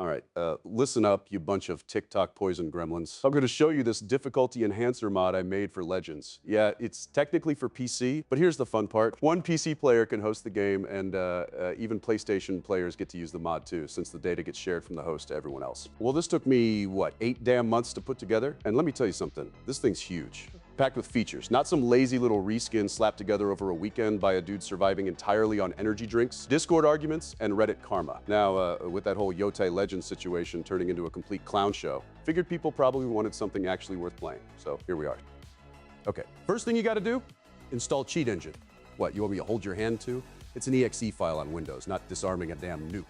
All right, listen up, you bunch of TikTok poison gremlins. I'm going to show you this difficulty enhancer mod I made for Legends. Yeah, it's technically for PC, but here's the fun part. One PC player can host the game, and even PlayStation players get to use the mod too, since the data gets shared from the host to everyone else. Well, this took me, what, 8 damn months to put together? And let me tell you something, this thing's huge. Packed with features, not some lazy little reskin slapped together over a weekend by a dude surviving entirely on energy drinks, Discord arguments, and Reddit karma. Now, with that whole Yotei Legends situation turning into a complete clown show, figured people probably wanted something actually worth playing. So here we are. Okay, first thing you gotta do, install Cheat Engine. What, you want me to hold your hand to? It's an exe file on Windows, not disarming a damn nuke.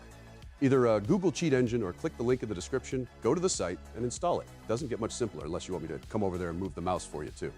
Either Google Cheat Engine or click the link in the description, go to the site, and install it. Doesn't get much simpler unless you want me to come over there and move the mouse for you too.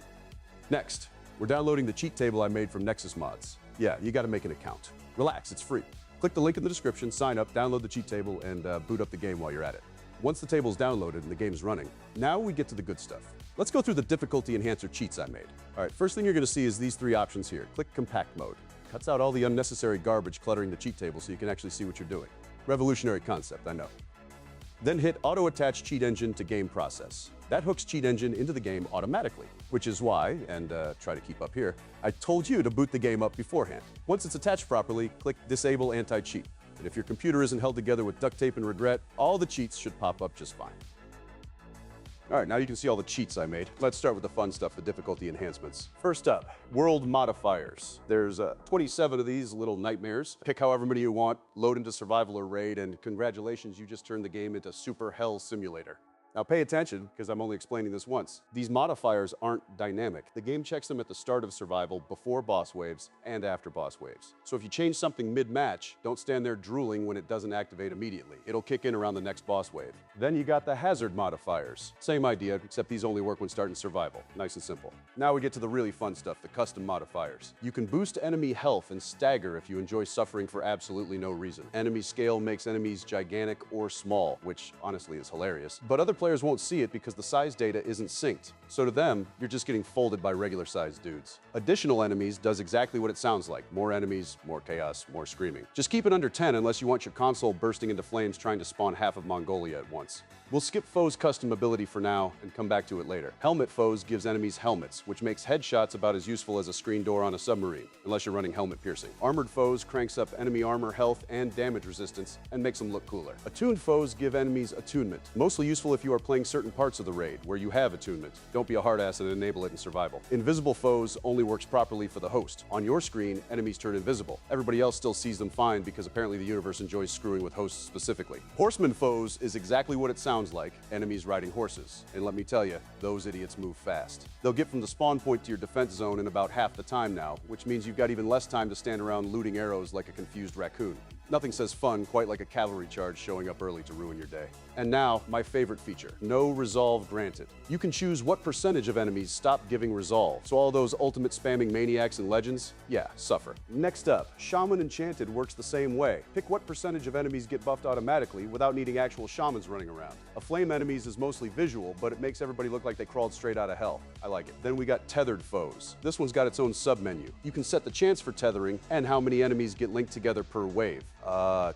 Next, we're downloading the cheat table I made from Nexus mods. Yeah, you gotta make an account. Relax, it's free. Click the link in the description, sign up, download the cheat table, and boot up the game while you're at it. Once the table's downloaded and the game's running, now we get to the good stuff. Let's go through the difficulty enhancer cheats I made. All right, first thing you're gonna see is these 3 options here. Click compact mode. Cuts out all the unnecessary garbage cluttering the cheat table so you can actually see what you're doing. Revolutionary concept, I know. Then hit Auto Attach Cheat Engine to Game Process. That hooks Cheat Engine into the game automatically, which is why, and try to keep up here, I told you to boot the game up beforehand. Once it's attached properly, click Disable Anti-Cheat. And if your computer isn't held together with duct tape and regret, all the cheats should pop up just fine. All right, now you can see all the cheats I made. Let's start with the fun stuff, the difficulty enhancements. First up, World Modifiers. There's 27 of these little nightmares. Pick however many you want, load into survival or raid, and congratulations, you just turned the game into Super Hell Simulator. Now pay attention, because I'm only explaining this once. These modifiers aren't dynamic. The game checks them at the start of survival, before boss waves, and after boss waves. So if you change something mid-match, don't stand there drooling when it doesn't activate immediately. It'll kick in around the next boss wave. Then you got the hazard modifiers. Same idea, except these only work when starting survival. Nice and simple. Now we get to the really fun stuff, the custom modifiers. You can boost enemy health and stagger if you enjoy suffering for absolutely no reason. Enemy scale makes enemies gigantic or small, which honestly is hilarious. But other players won't see it because the size data isn't synced. So to them, you're just getting folded by regular sized dudes. Additional enemies does exactly what it sounds like. More enemies, more chaos, more screaming. Just keep it under 10 unless you want your console bursting into flames trying to spawn half of Mongolia at once. We'll skip Foe's custom ability for now and come back to it later. Helmet Foes gives enemies helmets, which makes headshots about as useful as a screen door on a submarine, unless you're running helmet piercing. Armored Foes cranks up enemy armor health and damage resistance and makes them look cooler. Attuned Foes give enemies attunement, mostly useful if you are playing certain parts of the raid where you have attunement. Don't be a hard ass and enable it in survival. Invisible Foes only works properly for the host. On your screen, enemies turn invisible. Everybody else still sees them fine because apparently the universe enjoys screwing with hosts specifically. Horseman Foes is exactly what it sounds like, enemies riding horses. And let me tell you, those idiots move fast. They'll get from the spawn point to your defense zone in about half the time now, which means you've got even less time to stand around looting arrows like a confused raccoon. Nothing says fun quite like a cavalry charge showing up early to ruin your day. And now, my favorite feature, no resolve granted. You can choose what percentage of enemies stop giving resolve, so all those ultimate spamming maniacs and legends, yeah, suffer. Next up, Shaman Enchanted works the same way. Pick what percentage of enemies get buffed automatically without needing actual shamans running around. A flame enemies is mostly visual, but it makes everybody look like they crawled straight out of hell. I like it. Then we got Tethered Foes. This one's got its own sub-menu. You can set the chance for tethering and how many enemies get linked together per wave.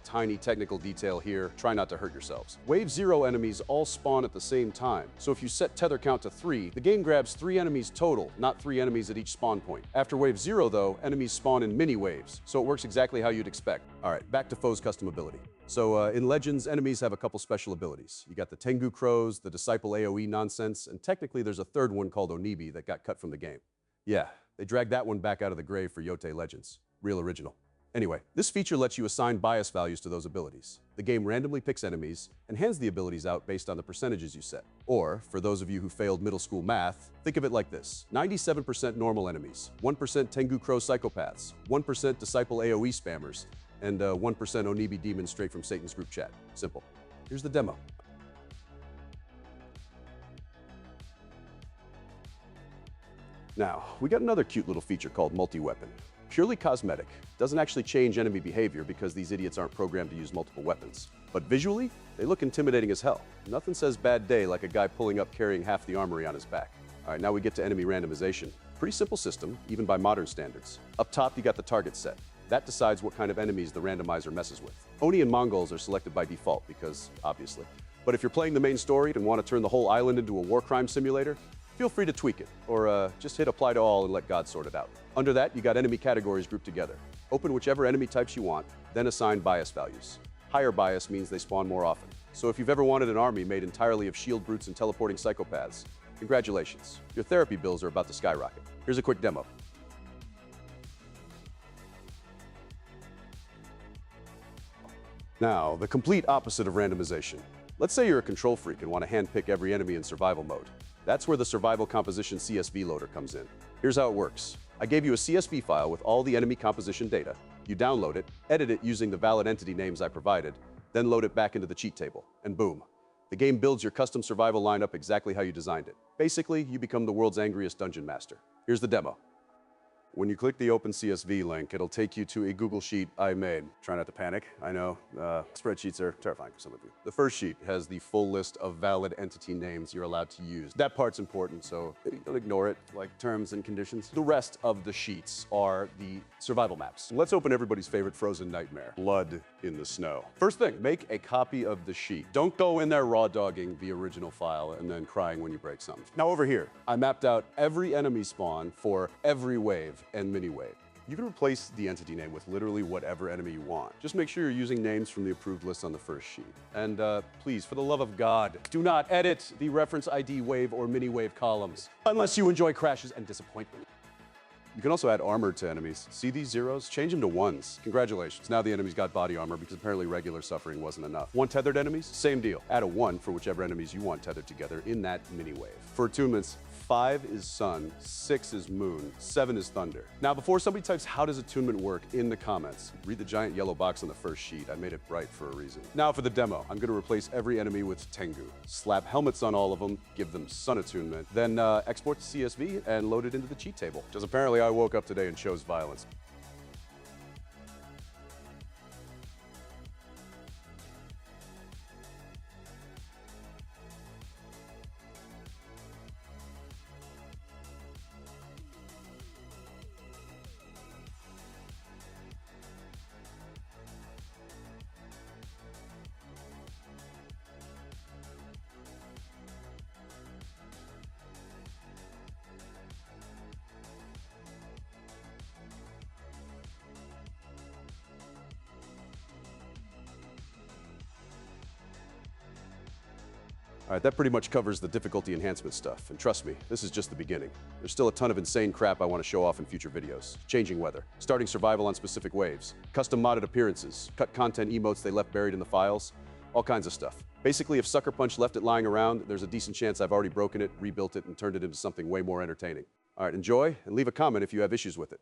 Tiny technical detail here. Try not to hurt yourselves. Wave 0 enemies all spawn at the same time. So if you set tether count to 3, the game grabs 3 enemies total, not 3 enemies at each spawn point. After wave 0 though, enemies spawn in mini waves. So it works exactly how you'd expect. All right, back to Foe's custom ability. So in Legends, enemies have a couple special abilities. You got the Tengu Crows, the Disciple AoE nonsense, and technically there's a third one called Onibi that got cut from the game. Yeah, they dragged that one back out of the grave for Yotei Legends. Real original. Anyway, this feature lets you assign bias values to those abilities. The game randomly picks enemies and hands the abilities out based on the percentages you set. Or, for those of you who failed middle school math, think of it like this. 97% normal enemies, 1% Tengu Crow psychopaths, 1% Disciple AoE spammers, and 1% Onibi demons straight from Satan's group chat. Simple. Here's the demo. Now, we got another cute little feature called multi-weapon. Purely cosmetic, doesn't actually change enemy behavior because these idiots aren't programmed to use multiple weapons. But visually, they look intimidating as hell. Nothing says bad day like a guy pulling up carrying half the armory on his back. All right, now we get to enemy randomization. Pretty simple system, even by modern standards. Up top, you got the target set. That decides what kind of enemies the randomizer messes with. Oni and Mongols are selected by default because, obviously. But if you're playing the main story and want to turn the whole island into a war crime simulator, feel free to tweak it, or just hit apply to all and let God sort it out. Under that, you got enemy categories grouped together. Open whichever enemy types you want, then assign bias values. Higher bias means they spawn more often. So if you've ever wanted an army made entirely of shield brutes and teleporting psychopaths, congratulations, your therapy bills are about to skyrocket. Here's a quick demo. Now, the complete opposite of randomization. Let's say you're a control freak and want to handpick every enemy in survival mode. That's where the survival composition CSV loader comes in. Here's how it works. I gave you a CSV file with all the enemy composition data. You download it, edit it using the valid entity names I provided, then load it back into the cheat table, and boom. The game builds your custom survival lineup exactly how you designed it. Basically, you become the world's angriest dungeon master. Here's the demo. When you click the Open CSV link, it'll take you to a Google Sheet I made. Try not to panic, I know. Spreadsheets are terrifying for some of you. The first sheet has the full list of valid entity names you're allowed to use. That part's important, so don't ignore it, like terms and conditions. The rest of the sheets are the survival maps. Let's open everybody's favorite frozen nightmare, blood in the snow. First thing, make a copy of the sheet. Don't go in there raw dogging the original file and then crying when you break something. Now over here, I mapped out every enemy spawn for every wave and mini wave. You can replace the entity name with literally whatever enemy you want. Just make sure you're using names from the approved list on the first sheet. And please, for the love of God, do not edit the reference ID wave or mini wave columns, unless you enjoy crashes and disappointment. You can also add armor to enemies. See these zeros? Change them to ones. Congratulations, now the enemy's got body armor because apparently regular suffering wasn't enough. Want tethered enemies? Same deal. Add a 1 for whichever enemies you want tethered together in that mini wave. For attunements, 5 is sun, 6 is moon, 7 is thunder. Now, before somebody types how does attunement work in the comments, read the giant yellow box on the first sheet. I made it bright for a reason. Now for the demo, I'm gonna replace every enemy with Tengu. Slap helmets on all of them, give them sun attunement, then export to CSV and load it into the cheat table. Because apparently I woke up today and chose violence. All right, that pretty much covers the difficulty enhancement stuff. And trust me, this is just the beginning. There's still a ton of insane crap I want to show off in future videos. Changing weather, starting survival on specific waves, custom modded appearances, cut content emotes they left buried in the files, all kinds of stuff. Basically, if Sucker Punch left it lying around, there's a decent chance I've already broken it, rebuilt it, and turned it into something way more entertaining. All right, enjoy, and leave a comment if you have issues with it.